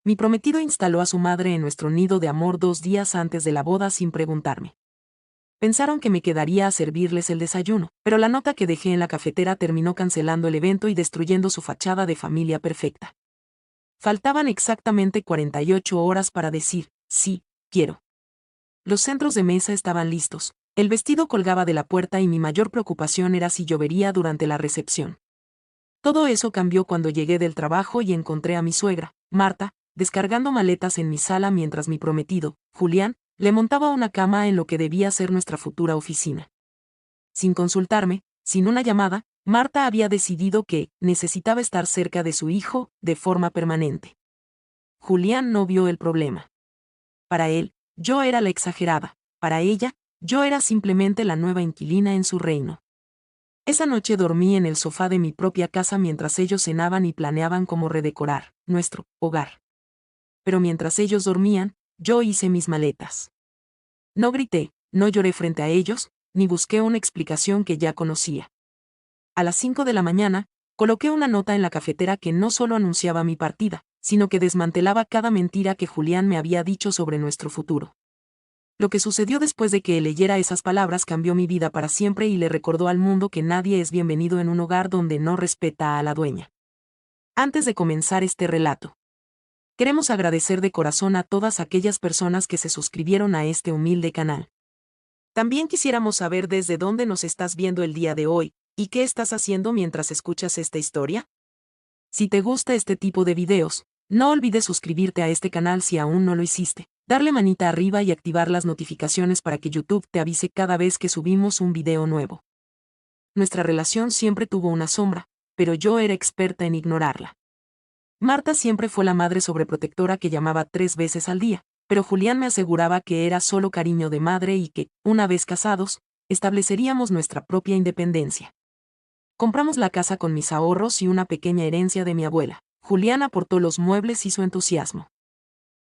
Mi prometido instaló a su madre en nuestro nido de amor 2 días antes de la boda sin preguntarme. Pensaron que me quedaría a servirles el desayuno, pero la nota que dejé en la cafetera terminó cancelando el evento y destruyendo su fachada de familia perfecta. Faltaban exactamente 48 horas para decir, sí, quiero. Los centros de mesa estaban listos, el vestido colgaba de la puerta y mi mayor preocupación era si llovería durante la recepción. Todo eso cambió cuando llegué del trabajo y encontré a mi suegra, Marta, descargando maletas en mi sala mientras mi prometido, Julián, le montaba una cama en lo que debía ser nuestra futura oficina. Sin consultarme, sin una llamada, Marta había decidido que necesitaba estar cerca de su hijo, de forma permanente. Julián no vio el problema. Para él, yo era la exagerada, para ella, yo era simplemente la nueva inquilina en su reino. Esa noche dormí en el sofá de mi propia casa mientras ellos cenaban y planeaban cómo redecorar nuestro hogar. Pero mientras ellos dormían, yo hice mis maletas. No grité, no lloré frente a ellos, ni busqué una explicación que ya conocía. A las 5 de la mañana, coloqué una nota en la cafetera que no solo anunciaba mi partida, sino que desmantelaba cada mentira que Julián me había dicho sobre nuestro futuro. Lo que sucedió después de que leyera esas palabras cambió mi vida para siempre y le recordó al mundo que nadie es bienvenido en un hogar donde no respeta a la dueña. Antes de comenzar este relato, queremos agradecer de corazón a todas aquellas personas que se suscribieron a este humilde canal. También quisiéramos saber desde dónde nos estás viendo el día de hoy, y qué estás haciendo mientras escuchas esta historia. Si te gusta este tipo de videos, no olvides suscribirte a este canal si aún no lo hiciste, darle manita arriba y activar las notificaciones para que YouTube te avise cada vez que subimos un video nuevo. Nuestra relación siempre tuvo una sombra, pero yo era experta en ignorarla. Marta siempre fue la madre sobreprotectora que llamaba 3 veces al día, pero Julián me aseguraba que era solo cariño de madre y que, una vez casados, estableceríamos nuestra propia independencia. Compramos la casa con mis ahorros y una pequeña herencia de mi abuela. Julián aportó los muebles y su entusiasmo.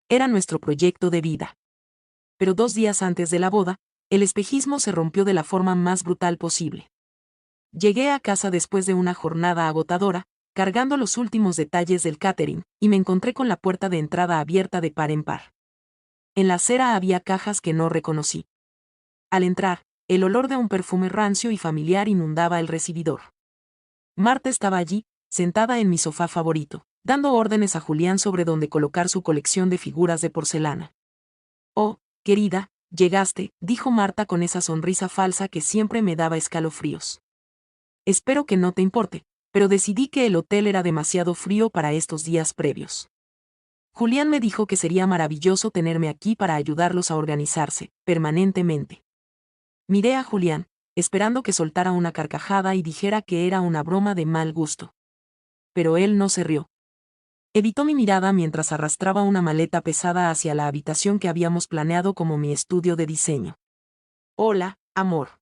Era nuestro proyecto de vida. Pero 2 días antes de la boda, el espejismo se rompió de la forma más brutal posible. Llegué a casa después de una jornada agotadora, cargando los últimos detalles del catering, y me encontré con la puerta de entrada abierta de par en par. En la acera había cajas que no reconocí. Al entrar, el olor de un perfume rancio y familiar inundaba el recibidor. Marta estaba allí, sentada en mi sofá favorito, dando órdenes a Julián sobre dónde colocar su colección de figuras de porcelana. «Oh, querida, llegaste», dijo Marta con esa sonrisa falsa que siempre me daba escalofríos. «Espero que no te importe, pero decidí que el hotel era demasiado frío para estos días previos. Julián me dijo que sería maravilloso tenerme aquí para ayudarlos a organizarse, permanentemente». Miré a Julián, esperando que soltara una carcajada y dijera que era una broma de mal gusto. Pero él no se rió. Evitó mi mirada mientras arrastraba una maleta pesada hacia la habitación que habíamos planeado como mi estudio de diseño. «Hola, amor.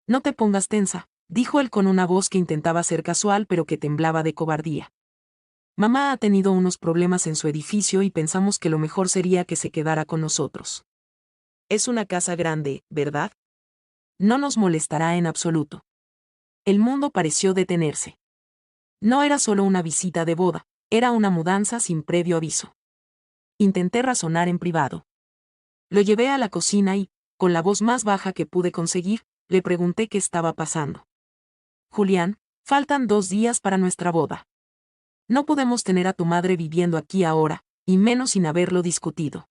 No te pongas tensa», dijo él con una voz que intentaba ser casual pero que temblaba de cobardía. «Mamá ha tenido unos problemas en su edificio y pensamos que lo mejor sería que se quedara con nosotros. Es una casa grande, ¿verdad? No nos molestará en absoluto». El mundo pareció detenerse. No era solo una visita de boda, era una mudanza sin previo aviso. Intenté razonar en privado. Lo llevé a la cocina y, con la voz más baja que pude conseguir, le pregunté qué estaba pasando. «Julián, faltan 2 días para nuestra boda. No podemos tener a tu madre viviendo aquí ahora, y menos sin haberlo discutido.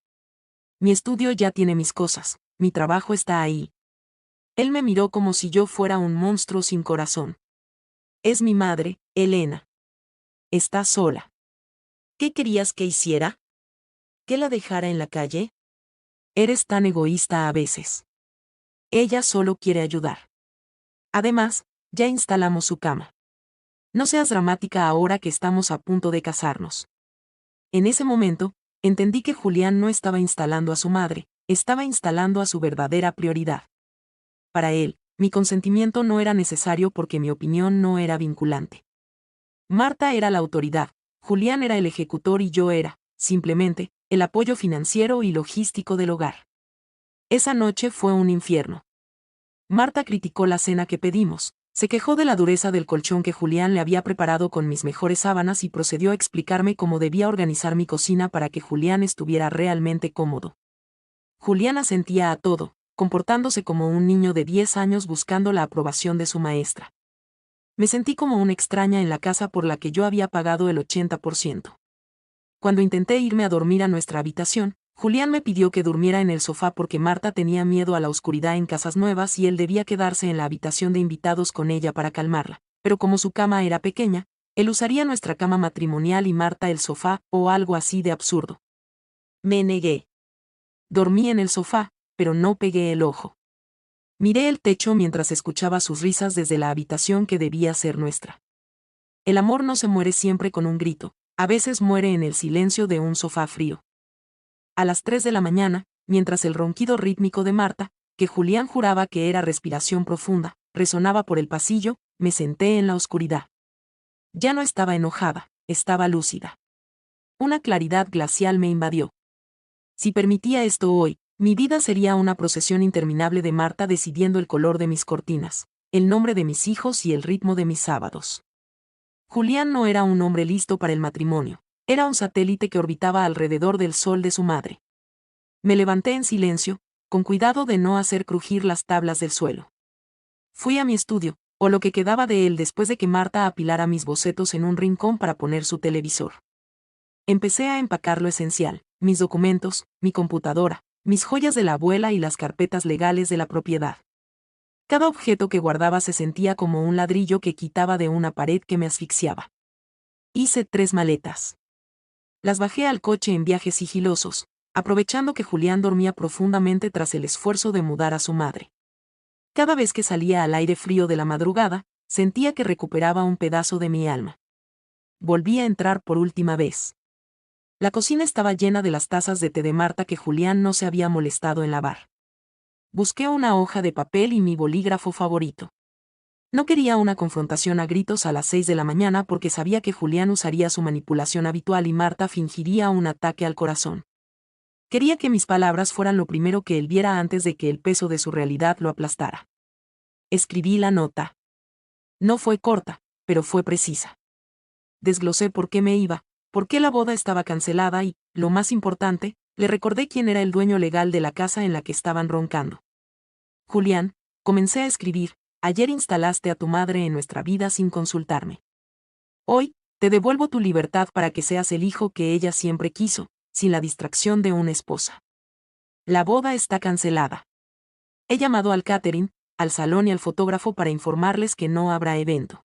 Mi estudio ya tiene mis cosas, mi trabajo está ahí». Él me miró como si yo fuera un monstruo sin corazón. «Es mi madre, Elena. Está sola. ¿Qué querías que hiciera? ¿Que la dejara en la calle? Eres tan egoísta a veces. Ella solo quiere ayudar. Además, ya instalamos su cama. No seas dramática ahora que estamos a punto de casarnos». En ese momento, entendí que Julián no estaba instalando a su madre, estaba instalando a su verdadera prioridad. Para él, mi consentimiento no era necesario porque mi opinión no era vinculante. Marta era la autoridad, Julián era el ejecutor y yo era, simplemente, el apoyo financiero y logístico del hogar. Esa noche fue un infierno. Marta criticó la cena que pedimos, Se quejó de la dureza del colchón que Julián le había preparado con mis mejores sábanas y procedió a explicarme cómo debía organizar mi cocina para que Julián estuviera realmente cómodo. Julián asentía a todo, comportándose como un niño de 10 años buscando la aprobación de su maestra. Me sentí como una extraña en la casa por la que yo había pagado el 80%. Cuando intenté irme a dormir a nuestra habitación, Julián me pidió que durmiera en el sofá porque Marta tenía miedo a la oscuridad en casas nuevas y él debía quedarse en la habitación de invitados con ella para calmarla, pero como su cama era pequeña, él usaría nuestra cama matrimonial y Marta el sofá, o algo así de absurdo. Me negué. Dormí en el sofá, pero no pegué el ojo. Miré el techo mientras escuchaba sus risas desde la habitación que debía ser nuestra. El amor no se muere siempre con un grito, a veces muere en el silencio de un sofá frío. A las 3 de la mañana, mientras el ronquido rítmico de Marta, que Julián juraba que era respiración profunda, resonaba por el pasillo, me senté en la oscuridad. Ya no estaba enojada, estaba lúcida. Una claridad glacial me invadió. Si permitía esto hoy, mi vida sería una procesión interminable de Marta decidiendo el color de mis cortinas, el nombre de mis hijos y el ritmo de mis sábados. Julián no era un hombre listo para el matrimonio, era un satélite que orbitaba alrededor del sol de su madre. Me levanté en silencio, con cuidado de no hacer crujir las tablas del suelo. Fui a mi estudio, o lo que quedaba de él después de que Marta apilara mis bocetos en un rincón para poner su televisor. Empecé a empacar lo esencial, mis documentos, mi computadora, mis joyas de la abuela y las carpetas legales de la propiedad. Cada objeto que guardaba se sentía como un ladrillo que quitaba de una pared que me asfixiaba. Hice 3 maletas. Las bajé al coche en viajes sigilosos, aprovechando que Julián dormía profundamente tras el esfuerzo de mudar a su madre. Cada vez que salía al aire frío de la madrugada, sentía que recuperaba un pedazo de mi alma. Volví a entrar por última vez. La cocina estaba llena de las tazas de té de Marta que Julián no se había molestado en lavar. Busqué una hoja de papel y mi bolígrafo favorito. No quería una confrontación a gritos a las 6 de la mañana porque sabía que Julián usaría su manipulación habitual y Marta fingiría un ataque al corazón. Quería que mis palabras fueran lo primero que él viera antes de que el peso de su realidad lo aplastara. Escribí la nota. No fue corta, pero fue precisa. Desglosé por qué me iba, por qué la boda estaba cancelada y, lo más importante, le recordé quién era el dueño legal de la casa en la que estaban roncando. Julián, comencé a escribir, ayer instalaste a tu madre en nuestra vida sin consultarme. Hoy, te devuelvo tu libertad para que seas el hijo que ella siempre quiso, sin la distracción de una esposa. La boda está cancelada. He llamado al catering, al salón y al fotógrafo para informarles que no habrá evento.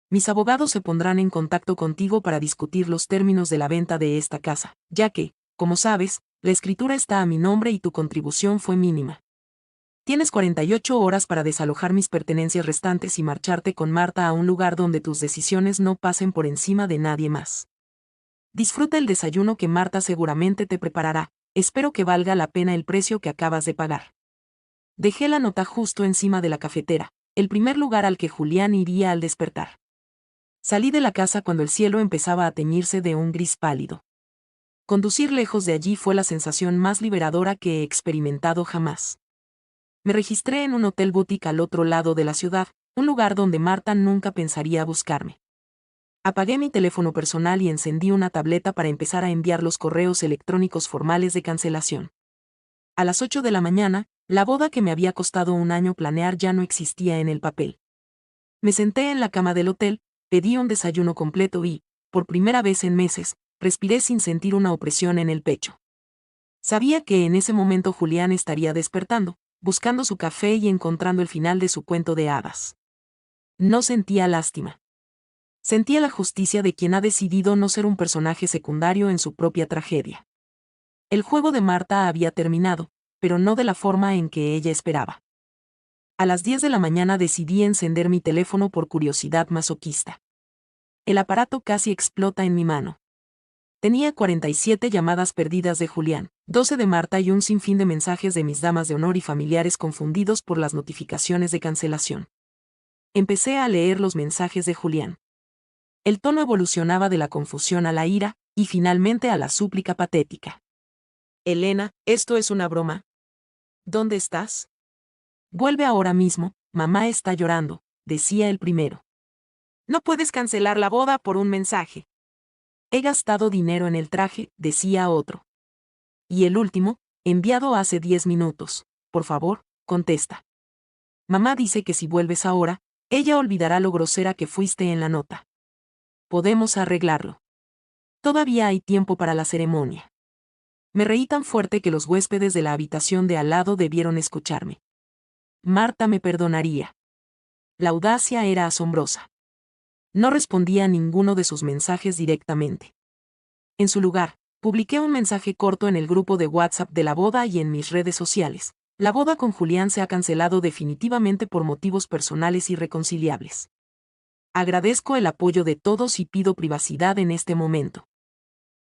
Mis abogados se pondrán en contacto contigo para discutir los términos de la venta de esta casa, ya que, como sabes, la escritura está a mi nombre y tu contribución fue mínima. Tienes 48 horas para desalojar mis pertenencias restantes y marcharte con Marta a un lugar donde tus decisiones no pasen por encima de nadie más. Disfruta el desayuno que Marta seguramente te preparará, espero que valga la pena el precio que acabas de pagar. Dejé la nota justo encima de la cafetera, el primer lugar al que Julián iría al despertar. Salí de la casa cuando el cielo empezaba a teñirse de un gris pálido. Conducir lejos de allí fue la sensación más liberadora que he experimentado jamás. Me registré en un hotel boutique al otro lado de la ciudad, un lugar donde Marta nunca pensaría buscarme. Apagué mi teléfono personal y encendí una tableta para empezar a enviar los correos electrónicos formales de cancelación. A las 8 de la mañana, la boda que me había costado un año planear ya no existía en el papel. Me senté en la cama del hotel, pedí un desayuno completo y, por primera vez en meses, respiré sin sentir una opresión en el pecho. Sabía que en ese momento Julián estaría despertando, buscando su café y encontrando el final de su cuento de hadas. No sentía lástima. Sentía la justicia de quien ha decidido no ser un personaje secundario en su propia tragedia. El juego de Marta había terminado, pero no de la forma en que ella esperaba. A las 10 de la mañana decidí encender mi teléfono por curiosidad masoquista. El aparato casi explota en mi mano. Tenía 47 llamadas perdidas de Julián, 12 de Marta y un sinfín de mensajes de mis damas de honor y familiares confundidos por las notificaciones de cancelación. Empecé a leer los mensajes de Julián. El tono evolucionaba de la confusión a la ira, y finalmente a la súplica patética. Elena, ¿esto es una broma? ¿Dónde estás? Vuelve ahora mismo, mamá está llorando, decía el primero. No puedes cancelar la boda por un mensaje. He gastado dinero en el traje, decía otro. Y el último, enviado hace 10 minutos. Por favor, contesta. Mamá dice que si vuelves ahora, ella olvidará lo grosera que fuiste en la nota. Podemos arreglarlo. Todavía hay tiempo para la ceremonia. Me reí tan fuerte que los huéspedes de la habitación de al lado debieron escucharme. Marta me perdonaría. La audacia era asombrosa. No respondía a ninguno de sus mensajes directamente. En su lugar, publiqué un mensaje corto en el grupo de WhatsApp de la boda y en mis redes sociales. La boda con Julián se ha cancelado definitivamente por motivos personales irreconciliables. Agradezco el apoyo de todos y pido privacidad en este momento.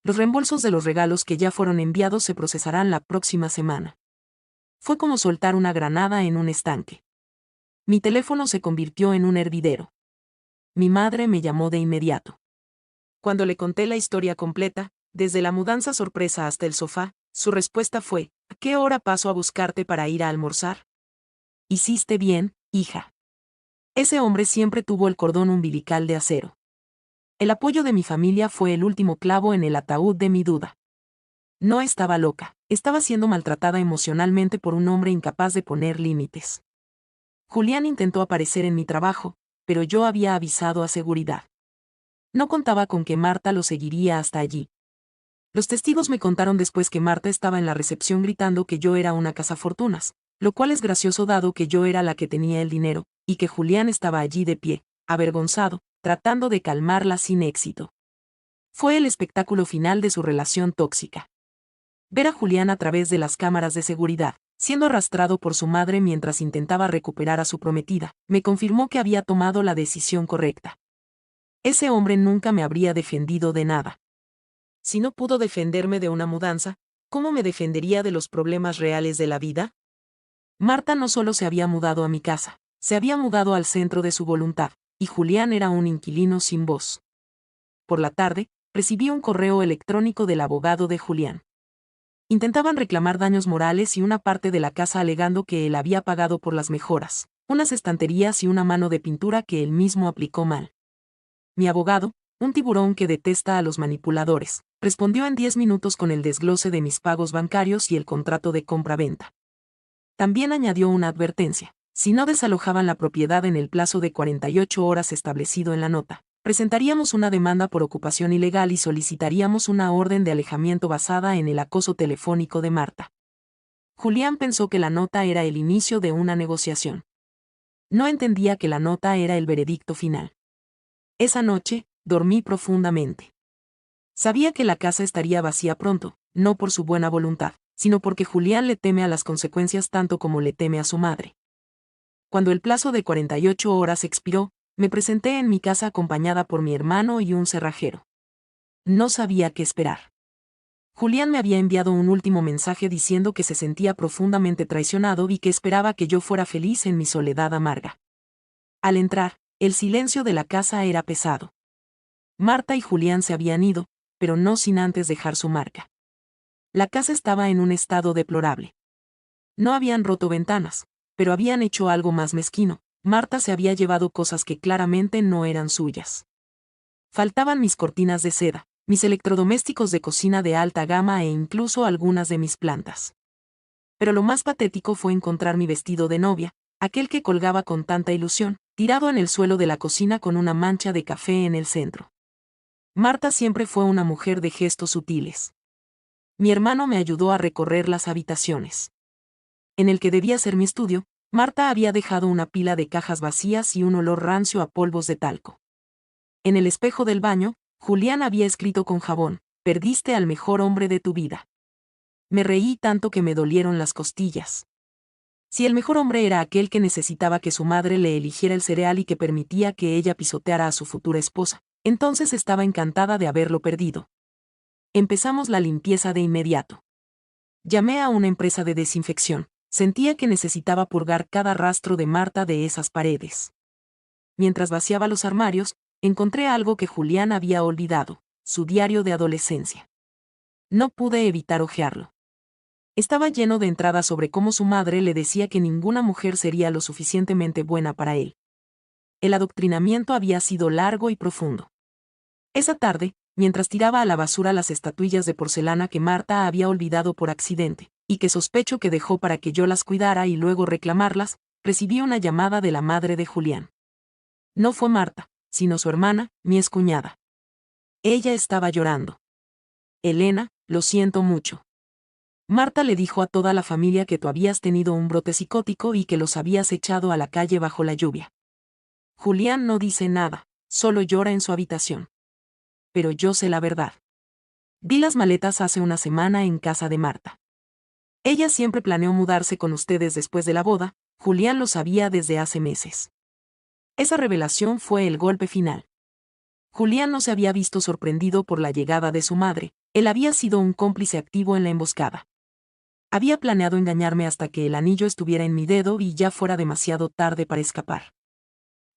Los reembolsos de los regalos que ya fueron enviados se procesarán la próxima semana. Fue como soltar una granada en un estanque. Mi teléfono se convirtió en un hervidero. Mi madre me llamó de inmediato. Cuando le conté la historia completa, desde la mudanza sorpresa hasta el sofá, su respuesta fue: ¿A qué hora paso a buscarte para ir a almorzar? Hiciste bien, hija. Ese hombre siempre tuvo el cordón umbilical de acero. El apoyo de mi familia fue el último clavo en el ataúd de mi duda. No estaba loca, estaba siendo maltratada emocionalmente por un hombre incapaz de poner límites. Julián intentó aparecer en mi trabajo, pero yo había avisado a seguridad. No contaba con que Marta lo seguiría hasta allí. Los testigos me contaron después que Marta estaba en la recepción gritando que yo era una cazafortunas, lo cual es gracioso dado que yo era la que tenía el dinero, y que Julián estaba allí de pie, avergonzado, tratando de calmarla sin éxito. Fue el espectáculo final de su relación tóxica. Ver a Julián a través de las cámaras de seguridad, siendo arrastrado por su madre mientras intentaba recuperar a su prometida, me confirmó que había tomado la decisión correcta. Ese hombre nunca me habría defendido de nada. Si no pudo defenderme de una mudanza, ¿cómo me defendería de los problemas reales de la vida? Marta no solo se había mudado a mi casa, se había mudado al centro de su voluntad, y Julián era un inquilino sin voz. Por la tarde, recibí un correo electrónico del abogado de Julián. Intentaban reclamar daños morales y una parte de la casa alegando que él había pagado por las mejoras, unas estanterías y una mano de pintura que él mismo aplicó mal. Mi abogado, un tiburón que detesta a los manipuladores, respondió en 10 minutos con el desglose de mis pagos bancarios y el contrato de compra-venta. También añadió una advertencia: si no desalojaban la propiedad en el plazo de 48 horas establecido en la nota, presentaríamos una demanda por ocupación ilegal y solicitaríamos una orden de alejamiento basada en el acoso telefónico de Marta. Julián pensó que la nota era el inicio de una negociación. No entendía que la nota era el veredicto final. Esa noche, dormí profundamente. Sabía que la casa estaría vacía pronto, no por su buena voluntad, sino porque Julián le teme a las consecuencias tanto como le teme a su madre. Cuando el plazo de 48 horas expiró, me presenté en mi casa acompañada por mi hermano y un cerrajero. No sabía qué esperar. Julián me había enviado un último mensaje diciendo que se sentía profundamente traicionado y que esperaba que yo fuera feliz en mi soledad amarga. Al entrar, el silencio de la casa era pesado. Marta y Julián se habían ido, pero no sin antes dejar su marca. La casa estaba en un estado deplorable. No habían roto ventanas, pero habían hecho algo más mezquino: Marta se había llevado cosas que claramente no eran suyas. Faltaban mis cortinas de seda, mis electrodomésticos de cocina de alta gama e incluso algunas de mis plantas. Pero lo más patético fue encontrar mi vestido de novia, aquel que colgaba con tanta ilusión, tirado en el suelo de la cocina con una mancha de café en el centro. Marta siempre fue una mujer de gestos sutiles. Mi hermano me ayudó a recorrer las habitaciones. En el que debía ser mi estudio, Marta había dejado una pila de cajas vacías y un olor rancio a polvos de talco. En el espejo del baño, Julián había escrito con jabón: perdiste al mejor hombre de tu vida. Me reí tanto que me dolieron las costillas. Si el mejor hombre era aquel que necesitaba que su madre le eligiera el cereal y que permitía que ella pisoteara a su futura esposa, entonces estaba encantada de haberlo perdido. Empezamos la limpieza de inmediato. Llamé a una empresa de desinfección. Sentía que necesitaba purgar cada rastro de Marta de esas paredes. Mientras vaciaba los armarios, encontré algo que Julián había olvidado: su diario de adolescencia. No pude evitar hojearlo. Estaba lleno de entradas sobre cómo su madre le decía que ninguna mujer sería lo suficientemente buena para él. el adoctrinamiento había sido largo y profundo. Esa tarde, mientras tiraba a la basura las estatuillas de porcelana que Marta había olvidado por accidente, y que sospecho que dejó para que yo las cuidara y luego reclamarlas, recibí una llamada de la madre de Julián. No fue Marta, sino su hermana, mi excuñada. Ella estaba llorando. Elena, lo siento mucho. Marta le dijo a toda la familia que tú habías tenido un brote psicótico y que los habías echado a la calle bajo la lluvia. Julián no dice nada, solo llora en su habitación. Pero yo sé la verdad. Vi las maletas hace una semana en casa de Marta. Ella siempre planeó mudarse con ustedes después de la boda, Julián lo sabía desde hace meses. Esa revelación fue el golpe final. Julián no se había visto sorprendido por la llegada de su madre, él había sido un cómplice activo en la emboscada. Había planeado engañarme hasta que el anillo estuviera en mi dedo y ya fuera demasiado tarde para escapar.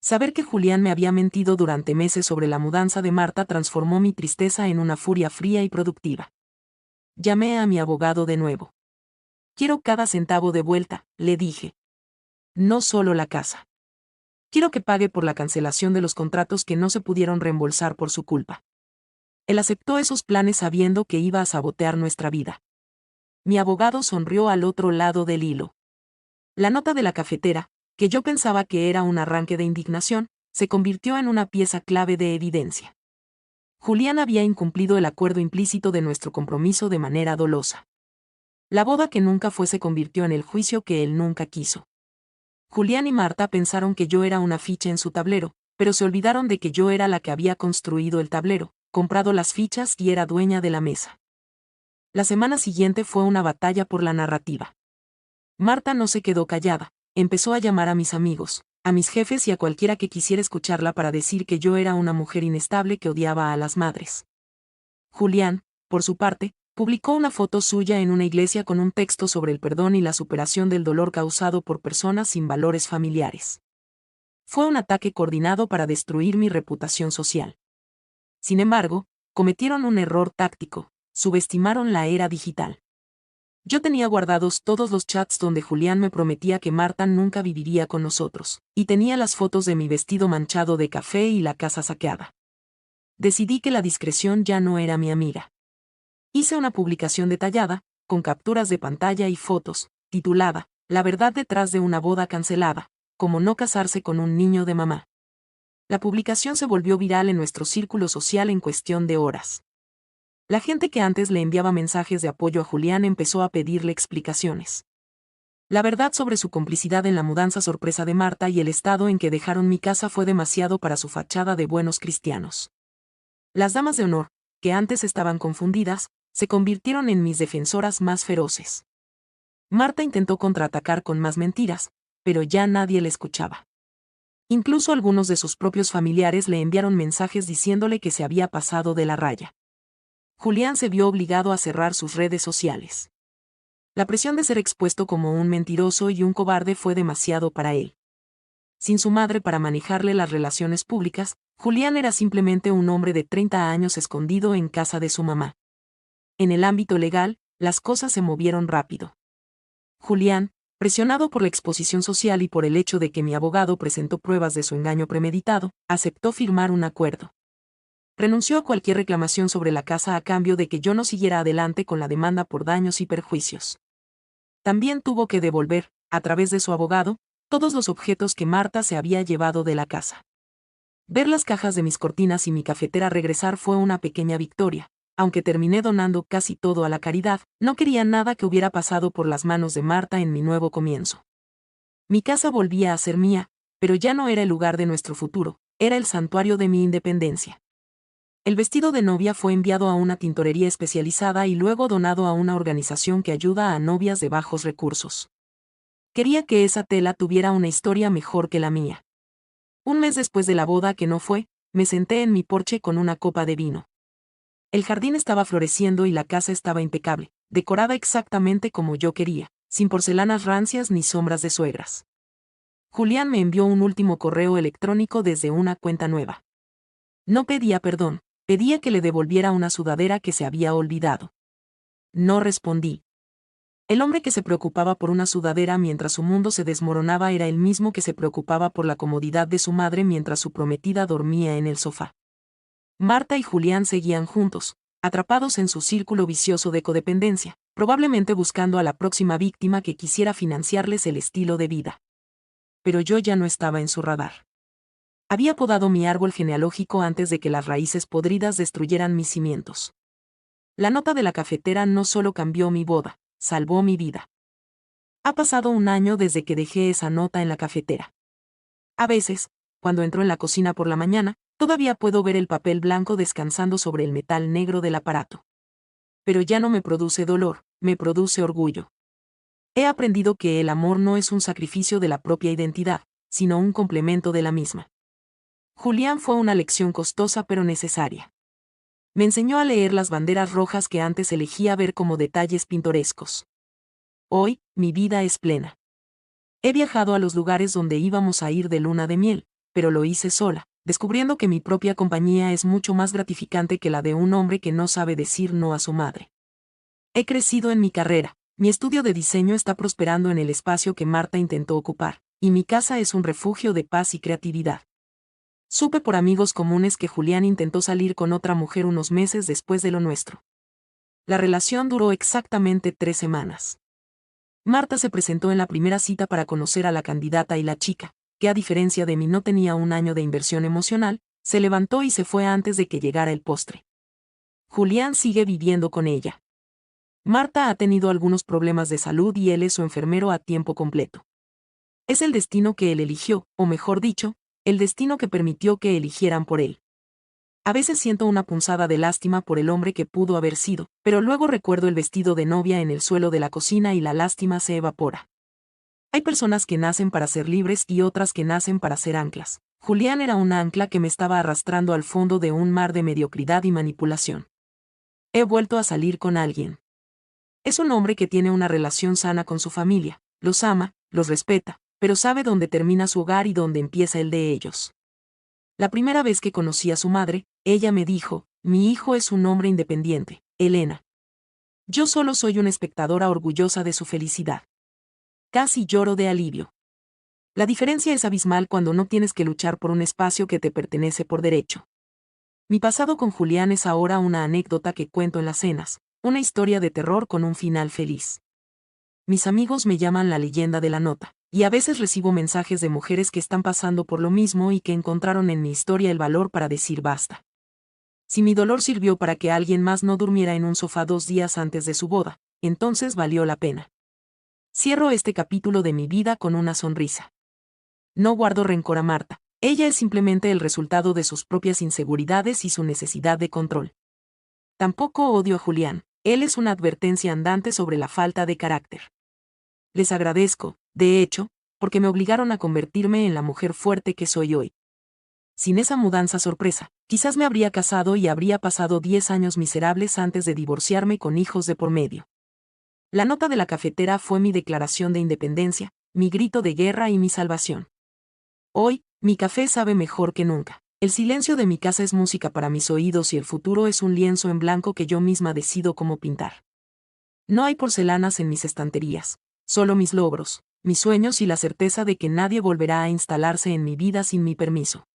Saber que Julián me había mentido durante meses sobre la mudanza de Marta transformó mi tristeza en una furia fría y productiva. Llamé a mi abogado de nuevo. Quiero cada centavo de vuelta, le dije. No solo la casa. Quiero que pague por la cancelación de los contratos que no se pudieron reembolsar por su culpa. Él aceptó esos planes sabiendo que iba a sabotear nuestra vida. Mi abogado sonrió al otro lado del hilo. La nota de la cafetera, que yo pensaba que era un arranque de indignación, se convirtió en una pieza clave de evidencia. Julián había incumplido el acuerdo implícito de nuestro compromiso de manera dolosa. La boda que nunca fue se convirtió en el juicio que él nunca quiso. Julián y Marta pensaron que yo era una ficha en su tablero, pero se olvidaron de que yo era la que había construido el tablero, comprado las fichas y era dueña de la mesa. La semana siguiente fue una batalla por la narrativa. Marta no se quedó callada, empezó a llamar a mis amigos, a mis jefes y a cualquiera que quisiera escucharla para decir que yo era una mujer inestable que odiaba a las madres. Julián, por su parte, publicó una foto suya en una iglesia con un texto sobre el perdón y la superación del dolor causado por personas sin valores familiares. Fue un ataque coordinado para destruir mi reputación social. Sin embargo, cometieron un error táctico, subestimaron la era digital. Yo tenía guardados todos los chats donde Julián me prometía que Marta nunca viviría con nosotros, y tenía las fotos de mi vestido manchado de café y la casa saqueada. Decidí que la discreción ya no era mi amiga. Hice una publicación detallada, con capturas de pantalla y fotos, titulada, La verdad detrás de una boda cancelada, cómo no casarse con un niño de mamá. La publicación se volvió viral en nuestro círculo social en cuestión de horas. La gente que antes le enviaba mensajes de apoyo a Julián empezó a pedirle explicaciones. La verdad sobre su complicidad en la mudanza sorpresa de Marta y el estado en que dejaron mi casa fue demasiado para su fachada de buenos cristianos. Las damas de honor, que antes estaban confundidas, se convirtieron en mis defensoras más feroces. Marta intentó contraatacar con más mentiras, pero ya nadie le escuchaba. Incluso algunos de sus propios familiares le enviaron mensajes diciéndole que se había pasado de la raya. Julián se vio obligado a cerrar sus redes sociales. La presión de ser expuesto como un mentiroso y un cobarde fue demasiado para él. Sin su madre para manejarle las relaciones públicas, Julián era simplemente un hombre de 30 años escondido en casa de su mamá. En el ámbito legal, las cosas se movieron rápido. Julián, presionado por la exposición social y por el hecho de que mi abogado presentó pruebas de su engaño premeditado, aceptó firmar un acuerdo. Renunció a cualquier reclamación sobre la casa a cambio de que yo no siguiera adelante con la demanda por daños y perjuicios. También tuvo que devolver, a través de su abogado, todos los objetos que Marta se había llevado de la casa. Ver las cajas de mis cortinas y mi cafetera regresar fue una pequeña victoria. Aunque terminé donando casi todo a la caridad, no quería nada que hubiera pasado por las manos de Marta en mi nuevo comienzo. Mi casa volvía a ser mía, pero ya no era el lugar de nuestro futuro, era el santuario de mi independencia. El vestido de novia fue enviado a una tintorería especializada y luego donado a una organización que ayuda a novias de bajos recursos. Quería que esa tela tuviera una historia mejor que la mía. Un mes después de la boda que no fue, me senté en mi porche con una copa de vino. El jardín estaba floreciendo y la casa estaba impecable, decorada exactamente como yo quería, sin porcelanas rancias ni sombras de suegras. Julián me envió un último correo electrónico desde una cuenta nueva. No pedía perdón, pedía que le devolviera una sudadera que se había olvidado. No respondí. El hombre que se preocupaba por una sudadera mientras su mundo se desmoronaba era el mismo que se preocupaba por la comodidad de su madre mientras su prometida dormía en el sofá. Marta y Julián seguían juntos, atrapados en su círculo vicioso de codependencia, probablemente buscando a la próxima víctima que quisiera financiarles el estilo de vida. Pero yo ya no estaba en su radar. Había podado mi árbol genealógico antes de que las raíces podridas destruyeran mis cimientos. La nota de la cafetera no solo cambió mi boda, salvó mi vida. Ha pasado un año desde que dejé esa nota en la cafetera. A veces, cuando entro en la cocina por la mañana, todavía puedo ver el papel blanco descansando sobre el metal negro del aparato. Pero ya no me produce dolor, me produce orgullo. He aprendido que el amor no es un sacrificio de la propia identidad, sino un complemento de la misma. Julián fue una lección costosa pero necesaria. Me enseñó a leer las banderas rojas que antes elegía ver como detalles pintorescos. Hoy, mi vida es plena. He viajado a los lugares donde íbamos a ir de luna de miel, pero lo hice sola, descubriendo que mi propia compañía es mucho más gratificante que la de un hombre que no sabe decir no a su madre. He crecido en mi carrera, mi estudio de diseño está prosperando en el espacio que Marta intentó ocupar, y mi casa es un refugio de paz y creatividad. Supe por amigos comunes que Julián intentó salir con otra mujer unos meses después de lo nuestro. La relación duró exactamente 3 semanas. Marta se presentó en la primera cita para conocer a la candidata y la chica, que a diferencia de mí no tenía un año de inversión emocional, se levantó y se fue antes de que llegara el postre. Julián sigue viviendo con ella. Marta ha tenido algunos problemas de salud y él es su enfermero a tiempo completo. Es el destino que él eligió, o mejor dicho, el destino que permitió que eligieran por él. A veces siento una punzada de lástima por el hombre que pudo haber sido, pero luego recuerdo el vestido de novia en el suelo de la cocina y la lástima se evapora. Hay personas que nacen para ser libres y otras que nacen para ser anclas. Julián era una ancla que me estaba arrastrando al fondo de un mar de mediocridad y manipulación. He vuelto a salir con alguien. Es un hombre que tiene una relación sana con su familia, los ama, los respeta, pero sabe dónde termina su hogar y dónde empieza el de ellos. La primera vez que conocí a su madre, ella me dijo, mi hijo es un hombre independiente, Elena. Yo solo soy una espectadora orgullosa de su felicidad. Casi lloro de alivio. La diferencia es abismal cuando no tienes que luchar por un espacio que te pertenece por derecho. Mi pasado con Julián es ahora una anécdota que cuento en las cenas, una historia de terror con un final feliz. Mis amigos me llaman la leyenda de la nota, y a veces recibo mensajes de mujeres que están pasando por lo mismo y que encontraron en mi historia el valor para decir basta. Si mi dolor sirvió para que alguien más no durmiera en un sofá 2 días antes de su boda, entonces valió la pena. Cierro este capítulo de mi vida con una sonrisa. No guardo rencor a Marta, ella es simplemente el resultado de sus propias inseguridades y su necesidad de control. Tampoco odio a Julián, él es una advertencia andante sobre la falta de carácter. Les agradezco, de hecho, porque me obligaron a convertirme en la mujer fuerte que soy hoy. Sin esa mudanza sorpresa, quizás me habría casado y habría pasado 10 años miserables antes de divorciarme con hijos de por medio. La nota de la cafetera fue mi declaración de independencia, mi grito de guerra y mi salvación. Hoy, mi café sabe mejor que nunca. El silencio de mi casa es música para mis oídos y el futuro es un lienzo en blanco que yo misma decido cómo pintar. No hay porcelanas en mis estanterías, solo mis logros, mis sueños y la certeza de que nadie volverá a instalarse en mi vida sin mi permiso.